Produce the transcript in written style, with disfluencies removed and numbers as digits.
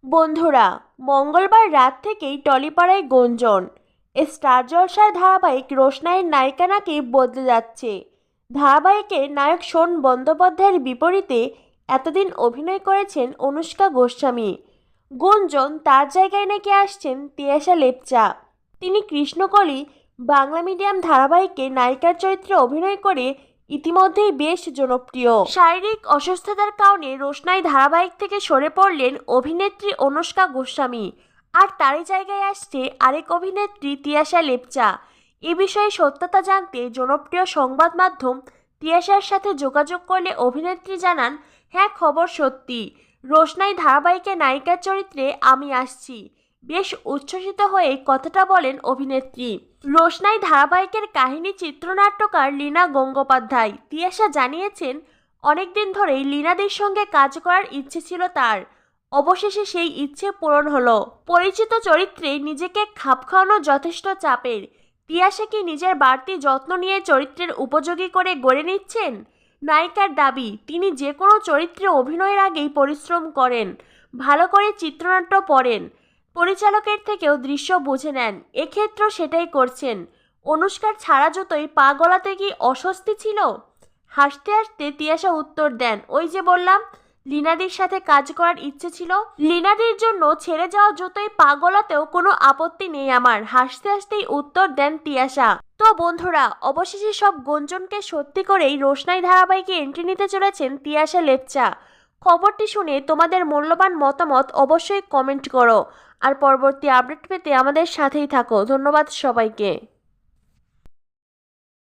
বন্ধুরা, মঙ্গলবার রাত থেকেই টলিপাড়ায় গুঞ্জন, স্টার জলসার ধারাবাহিক রোশনাইয়ের নায়িকা নাকি বদলে যাচ্ছে। ধারাবাহিকের নায়ক শোন বন্দ্যোপাধ্যায়ের বিপরীতে এতদিন অভিনয় করেছেন অনুষ্কা গোস্বামী। গুঞ্জন তার জায়গায় নাকি আসছেন তিয়াশা লেপচা। তিনি কৃষ্ণকলি বাংলা মিডিয়াম ধারাবাহিকে নায়িকার চরিত্রে অভিনয় করে ইতিমধ্যেই বেশ জনপ্রিয়। শারীরিক অসুস্থতার কারণে রোশনাই ধারাবাহিক থেকে সরে পড়লেন অভিনেত্রী অনুষ্কা গোস্বামী, আর তারই জায়গায় আসছে আরেক অভিনেত্রী তিয়াশা লেপচা। এ বিষয়ে সত্যতা জানতে জনপ্রিয় সংবাদ মাধ্যম তিয়াশার সাথে যোগাযোগ করলে অভিনেত্রী জানান, হ্যাঁ, খবর সত্যি। রোশনাই ধারাবাহিকে নায়িকার চরিত্রে আমি আসছি। বেশ উচ্ছ্বসিত হয়ে কথাটা বলেন অভিনেত্রী। রোশনাই ধারাবাহিকের কাহিনী চিত্রনাট্যকার লীনা গঙ্গোপাধ্যায়। তিয়াশা জানিয়েছেন, অনেকদিন ধরেই লীনাদের সঙ্গে কাজ করার ইচ্ছে ছিল তার। অবশেষে সেই ইচ্ছে পূরণ হলো। পরিচিত চরিত্রে নিজেকে খাপ খাওয়ানো যথেষ্ট চাপের। তিয়াশা কি নিজের বাড়তি যত্ন নিয়ে চরিত্রের উপযোগী করে গড়ে নিচ্ছেন? নায়িকার দাবি, তিনি যে কোনো চরিত্রে অভিনয়ের আগেই পরিশ্রম করেন, ভালো করে চিত্রনাট্য পড়েন, পরিচালকের থেকেও দৃশ্য বুঝে নেন। এক্ষেত্রেও সেটাই করছেন। অনুষ্কার ছাড়া জুতোয় পা গলাতে কি অস্বস্তি ছিল? হাসতে হাসতে তিয়াশা উত্তর দেন, ওই যে বললাম, লীনাদির সাথে কাজ করার ইচ্ছে ছিল। লীনাদির জন্য ছেড়ে যাওয়া জুতোয় পা গলাতেও কোনো আপত্তি নেই আমার। হাসতে হাসতেই উত্তর দেন তিয়াশা। তো বন্ধুরা, অবশেষে সব গুঞ্জনকে সত্যি করেই রোশনাই ধারাবাহিকে এন্ট্রি নিতে চলেছেন তিয়াশা লেপচা। খবরটি শুনে তোমাদের মূল্যবান মতামত অবশ্যই কমেন্ট করো, আর পরবর্তী আপডেট পেতে আমাদের সাথেই থাকো। ধন্যবাদ সবাইকে।